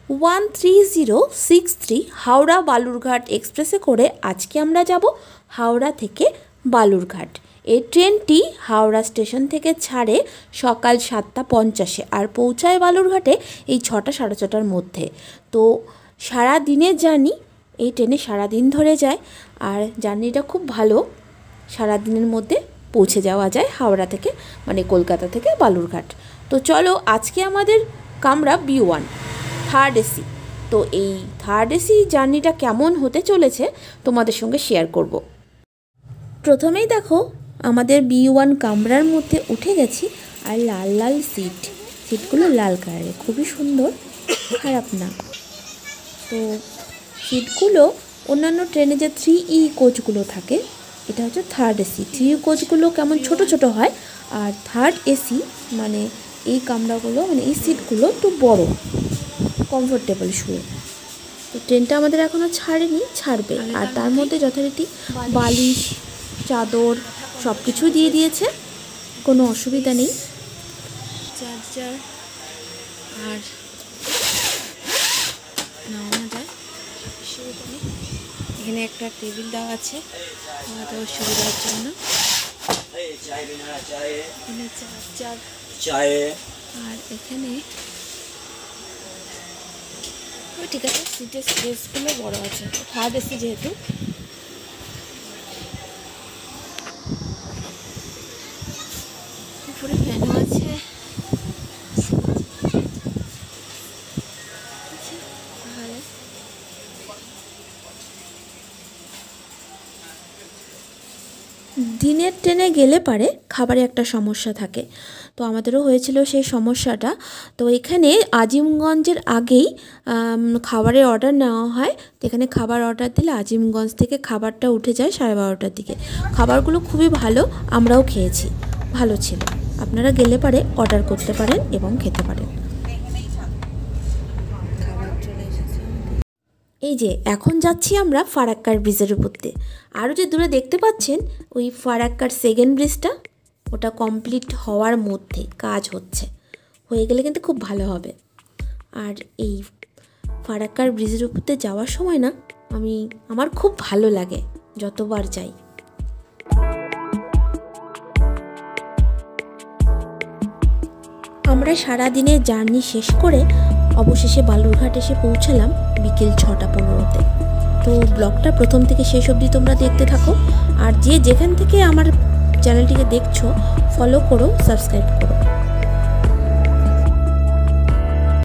13063 হাওড়া বালুরঘাট এক্সপ্রেসে করে আজকে আমরা যাব হাওড়া থেকে বালুরঘাট। এই ট্রেনটি হাওড়া স্টেশন থেকে ছাড়ে সকাল 7:50 আর পৌঁছায় বালুরঘাটে এই 6টা সাড়ে 6টার মধ্যে। তো সারা দিনের জার্নি, এই ট্রেনে সারাদিন ধরে যায় আর জার্নিটা খুব ভালো। সারা দিনের মধ্যে পৌঁছে যাওয়া যায় হাওড়া থেকে, মানে কলকাতা থেকে বালুরঘাট। তো চলো আজকে আমাদের কামরা B1 থার্ড এসি। তো এই থার্ড এসি জার্নিটা কেমন হতে চলেছে তোমাদের সঙ্গে শেয়ার করব। প্রথমেই দেখো আমাদের B1 কামরার মধ্যে উঠে গেছি আর লাল লাল সিটগুলো লাল কালারের, খুবই সুন্দর, খারাপ না। তো সিটগুলো অন্যান্য ট্রেনে যে 3E কোচগুলো থাকে, এটা হচ্ছে থার্ড এসি। 3E কোচগুলো কেমন ছোট ছোট হয়, আর থার্ড এসি মানে এই কামরাগুলো, মানে এই সিটগুলো একটু বড়, কমফোর্টেবল শুয়ে। তো ট্রেনটা আমাদের এখনও ছাড়েনি, ছাড়বে। আর তার মধ্যে যথারীতি বালিশ, চাদর সব কিছু দিয়ে দিয়েছে, কোনো অসুবিধা নেই। চার্জার আর নামানো যায়, অসুবিধা নেই। এখানে একটা টেবিল দেওয়া আছে খাওয়া দাওয়ার সুবিধার জন্য। এখানে চার্জার আর এখানে ঠিক আছে। সিটের স্পেসগুলো বড় আছে, থার্ড এসি যেহেতু। উপরে ফ্যানও আছে। দিনের ট্রেনে গেলে পারে খাবারে একটা সমস্যা থাকে, তো আমাদেরও হয়েছিল সেই সমস্যাটা। তো এখানে আজিমগঞ্জের আগেই খাবারের অর্ডার নেওয়া হয়। তো এখানে খাবার অর্ডার দিলে আজিমগঞ্জ থেকে খাবারটা উঠে যায় 12:30টার দিকে। খাবারগুলো খুবই ভালো, আমরাও খেয়েছি, ভালো ছিল। আপনারা গেলে পারে অর্ডার করতে পারেন এবং খেতে পারেন। এই যে এখন যাচ্ছি আমরা ফারাক্কার ব্রিজের উপর দিয়ে। আরও যে দূরে দেখতে পাচ্ছেন ওই ফারাক্কার সেকেন্ড ব্রিজটা, ওটা কমপ্লিট হওয়ার মধ্যে, কাজ হচ্ছে, হয়ে গেলে কিন্তু খুব ভালো হবে। আর এই ফারাক্কার ব্রিজের উপর দিয়ে যাওয়ার সময় না আমার খুব ভালো লাগে যতবার যাই। আমরা সারাদিনের জার্নি শেষ করে অবশেষে বালুরঘাট এসে পৌঁছালাম বিকেল 6:15-তে। তো ব্লগটা প্রথম থেকে শেষ অবধি তোমরা দেখতে থাকো, আর যে যেখান থেকে আমার চ্যানেলটিকে দেখছো ফলো করো, সাবস্ক্রাইব করো।